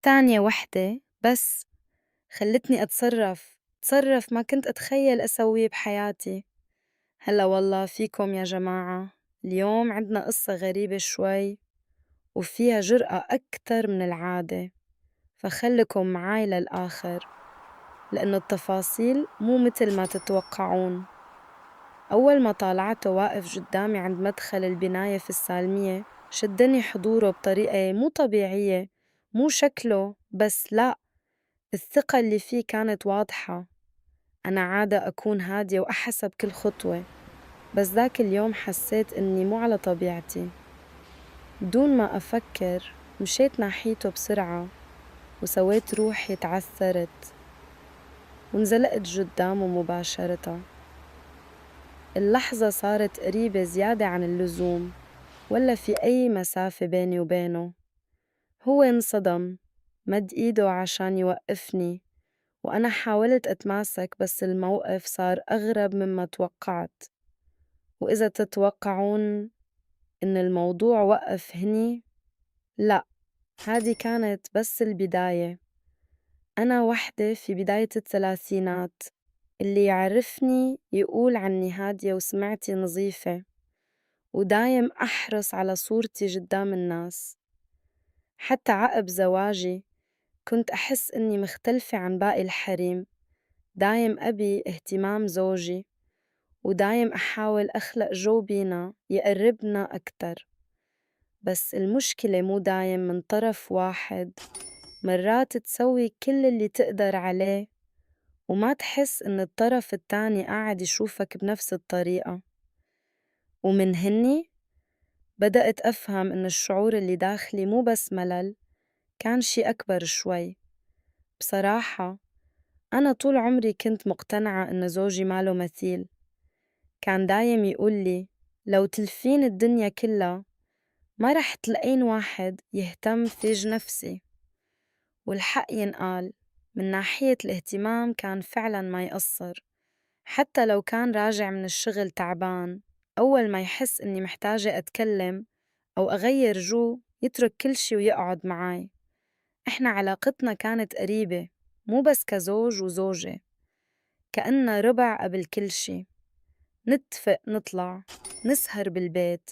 تانية وحدة بس خلتني أتصرف ما كنت أتخيل أسويه بحياتي. هلا والله فيكم يا جماعة. اليوم عندنا قصة غريبة شوي وفيها جرأة أكتر من العادة، فخلكم معاي للآخر لأنه التفاصيل مو متل ما تتوقعون. أول ما طالعته واقف قدامي عند مدخل البناية في السالمية شدني حضوره بطريقة مو طبيعية. مو شكله بس، لا، الثقة اللي فيه كانت واضحة. أنا عادة أكون هادية وأحسب كل خطوة، بس ذاك اليوم حسيت إني مو على طبيعتي. بدون ما أفكر مشيت ناحيته بسرعة وسويت روحي تعثرت ونزلقت قدامه مباشرة. اللحظة صارت قريبة زيادة عن اللزوم، ولا في أي مسافة بيني وبينه. هو انصدم، مد إيده عشان يوقفني وأنا حاولت أتماسك، بس الموقف صار أغرب مما توقعت. وإذا تتوقعون إن الموضوع وقف هني، لأ، هذه كانت بس البداية. أنا وحدة في بداية الثلاثينات، اللي يعرفني يقول عني هادية وسمعتي نظيفة، ودايم أحرص على صورتي قدام الناس. حتى عقب زواجي كنت أحس إني مختلفة عن باقي الحريم، دايم أبي اهتمام زوجي، ودايم أحاول أخلق جو بينا يقربنا أكتر. بس المشكلة مو دايم من طرف واحد، مرات تسوي كل اللي تقدر عليه وما تحس إن الطرف التاني قاعد يشوفك بنفس الطريقة. ومن هني بدأت أفهم إن الشعور اللي داخلي مو بس ملل، كان شي أكبر شوي. بصراحة أنا طول عمري كنت مقتنعة إن زوجي ماله مثيل. كان دايم يقولي لو تلفين الدنيا كلها ما رح تلاقين واحد يهتم فيج نفسي. والحق ينقال، من ناحية الاهتمام كان فعلاً ما يقصر. حتى لو كان راجع من الشغل تعبان، أول ما يحس إني محتاجة أتكلم أو أغير جو يترك كل شي ويقعد معاي. إحنا علاقتنا كانت قريبة، مو بس كزوج وزوجة، كأننا ربع قبل كل شي. نتفق نطلع، نسهر بالبيت،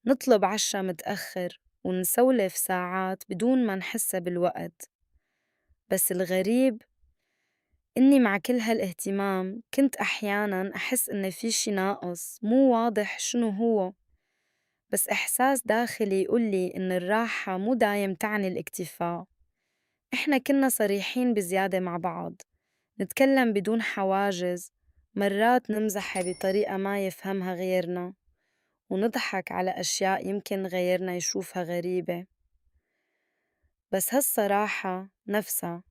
نطلب عشا متأخر، ونسولف ساعات بدون ما نحس بالوقت. بس الغريب إني مع كل هالاهتمام كنت أحياناً أحس إن في شي ناقص، مو واضح شنو هو، بس إحساس داخلي يقولي إن الراحة مو دايم تعني الاكتفاء. إحنا كنا صريحين بزيادة مع بعض، نتكلم بدون حواجز، مرات نمزح بطريقة ما يفهمها غيرنا، ونضحك على أشياء يمكن غيرنا يشوفها غريبة. بس هالصراحة نفسها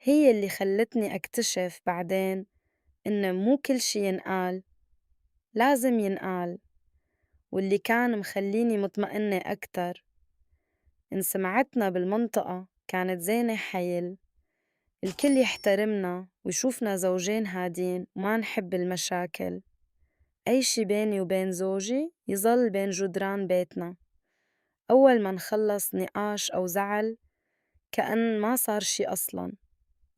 هي اللي خلتني أكتشف بعدين إن مو كل شي ينقال لازم ينقال. واللي كان مخليني مطمئنة أكتر إن سمعتنا بالمنطقة كانت زينة حيل، الكل يحترمنا ويشوفنا زوجين هادين وما نحب المشاكل. أي شي بيني وبين زوجي يظل بين جدران بيتنا. أول ما نخلص نقاش أو زعل كأن ما صار شي أصلاً.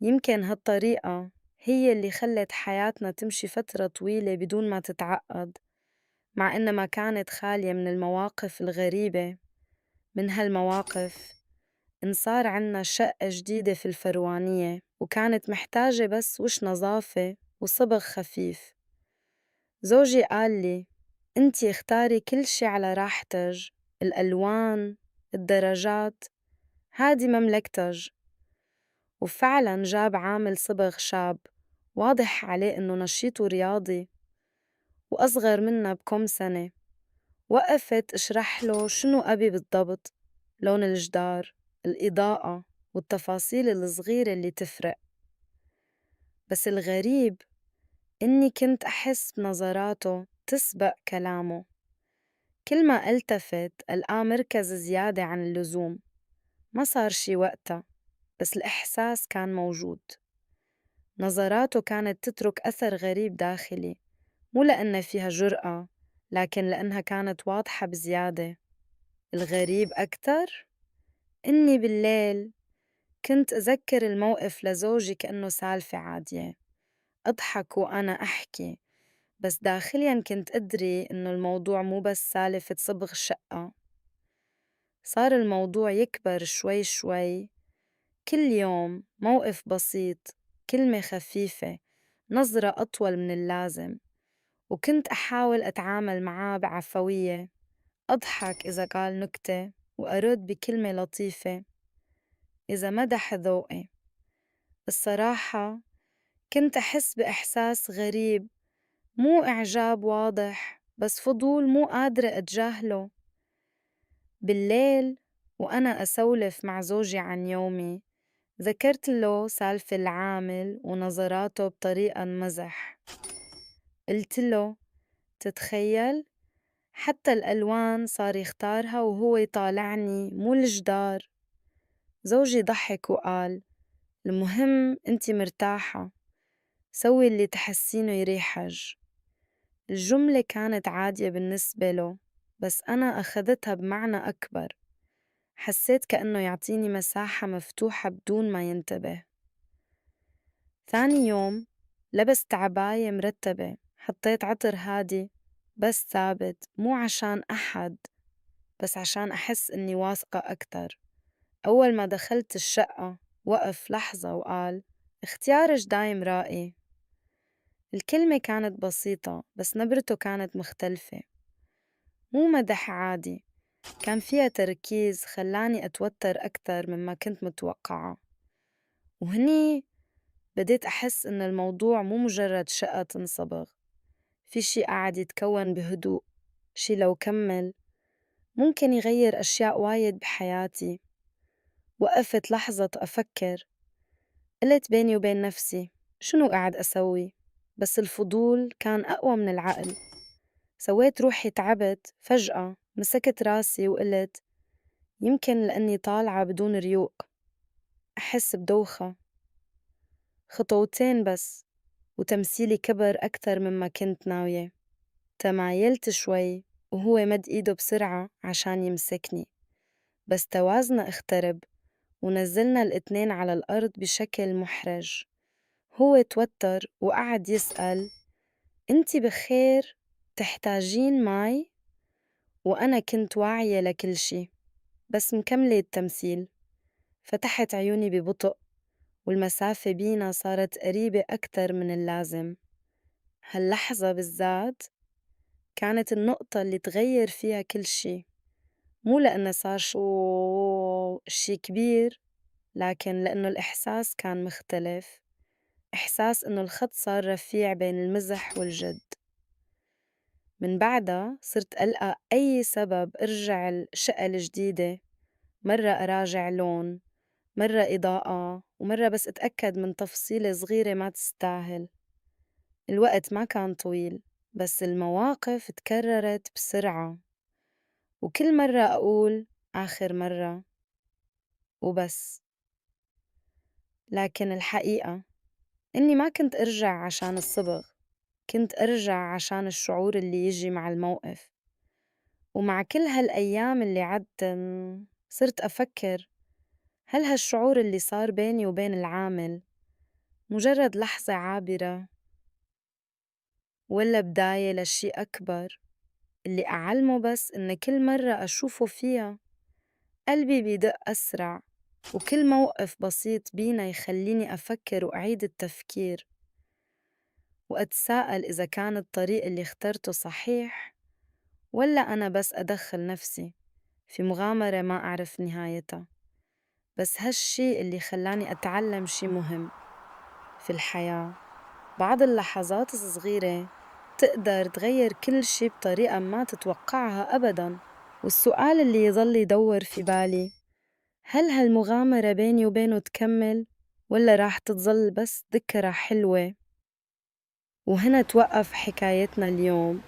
يمكن هالطريقة هي اللي خلت حياتنا تمشي فترة طويلة بدون ما تتعقد، مع إنها ما كانت خالية من المواقف الغريبة. من هالمواقف إن صار عنا شقة جديدة في الفروانية، وكانت محتاجة بس وش نظافة وصبغ خفيف. زوجي قال لي انتي اختاري كل شي على راحتج، الألوان، الدرجات، هادي مملكتج. وفعلاً جاب عامل صبغ شاب واضح عليه إنه نشيط ورياضي وأصغر منا بكم سنة. وقفت اشرح له شنو أبي بالضبط، لون الجدار، الإضاءة، والتفاصيل الصغيرة اللي تفرق. بس الغريب إني كنت أحس بنظراته تسبق كلامه. كل ما التفت ألقاه مركز زيادة عن اللزوم. ما صار شي وقتها، بس الإحساس كان موجود. نظراته كانت تترك أثر غريب داخلي، مو لأنها فيها جرأة، لكن لأنها كانت واضحة بزيادة. الغريب أكتر إني بالليل كنت أذكر الموقف لزوجي كأنه سالفة عادية، أضحك وأنا أحكي، بس داخلياً كنت أدري إنه الموضوع مو بس سالفة صبغ الشقة. صار الموضوع يكبر شوي شوي، كل يوم موقف بسيط، كلمة خفيفة، نظرة أطول من اللازم، وكنت أحاول أتعامل معاه بعفوية، أضحك إذا قال نكتة وأرد بكلمة لطيفة إذا مدح ذوقي. الصراحة كنت أحس بإحساس غريب، مو إعجاب واضح بس فضول مو قادرة أتجاهله. بالليل وأنا أسولف مع زوجي عن يومي ذكرت له سالفة العامل ونظراته بطريقة مزح. قلت له تتخيل حتى الألوان صار يختارها وهو يطالعني مو الجدار. زوجي ضحك وقال المهم انتي مرتاحة، سوي اللي تحسينه يريحج. الجملة كانت عادية بالنسبة له بس أنا أخذتها بمعنى أكبر، حسيت كأنه يعطيني مساحة مفتوحة بدون ما ينتبه. ثاني يوم لبست عباية مرتبة، حطيت عطر هادي بس ثابت، مو عشان أحد بس عشان أحس إني واثقة أكتر. أول ما دخلت الشقة وقف لحظة وقال اختيارج دايم رائي. الكلمة كانت بسيطة بس نبرته كانت مختلفة، مو مدح عادي، كان فيها تركيز خلاني أتوتر أكتر مما كنت متوقعة. وهني بديت أحس إن الموضوع مو مجرد شقة تنصبغ، في شي قاعد يتكون بهدوء، شي لو كمل ممكن يغير أشياء وايد بحياتي. وقفت لحظة أفكر، قلت بيني وبين نفسي شنو قاعد أسوي؟ بس الفضول كان أقوى من العقل. سويت روحي تعبت، فجأة مسكت راسي وقلت يمكن لأني طالعة بدون ريوق، أحس بدوخة. خطوتين بس وتمثيلي كبر أكتر مما كنت ناوية. تمايلت شوي وهو مد إيده بسرعة عشان يمسكني، بس توازنا اخترب ونزلنا الاتنين على الأرض بشكل محرج. هو توتر وقعد يسأل انتي بخير؟ تحتاجين ماي؟ وأنا كنت واعية لكل شي بس مكملة التمثيل. فتحت عيوني ببطء والمسافة بينا صارت قريبة أكتر من اللازم. هاللحظة بالذات كانت النقطة اللي تغير فيها كل شي، مو لأنه صار شي كبير، لكن لأنه الإحساس كان مختلف، إحساس إنه الخط صار رفيع بين المزح والجد. من بعدها صرت ألقى أي سبب أرجع الشقة الجديدة، مرة أراجع لون، مرة إضاءة، ومرة بس أتأكد من تفصيلة صغيرة ما تستاهل. الوقت ما كان طويل بس المواقف تكررت بسرعة، وكل مرة أقول آخر مرة وبس. لكن الحقيقة إني ما كنت أرجع عشان الصبغ، كنت أرجع عشان الشعور اللي يجي مع الموقف. ومع كل هالأيام اللي عدت صرت أفكر هل هالشعور اللي صار بيني وبين العامل مجرد لحظة عابرة ولا بداية لشي أكبر اللي أعلمه بس إن كل مرة أشوفه فيها قلبي بيدق أسرع، وكل موقف بسيط بينا يخليني أفكر وأعيد التفكير وأتساءل إذا كان الطريق اللي اخترته صحيح ولا أنا بس أدخل نفسي في مغامرة ما أعرف نهايتها. بس هالشي اللي خلاني أتعلم شي مهم في الحياة، بعض اللحظات الصغيرة تقدر تغير كل شي بطريقة ما تتوقعها أبداً. والسؤال اللي يظل يدور في بالي، هل هالمغامرة بيني وبينه تكمل ولا راح تظل بس ذكرى حلوة؟ وهنا توقف حكايتنا اليوم،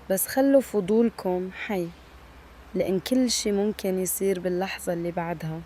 بس خلوا فضولكم حي لأن كل شي ممكن يصير باللحظة اللي بعدها.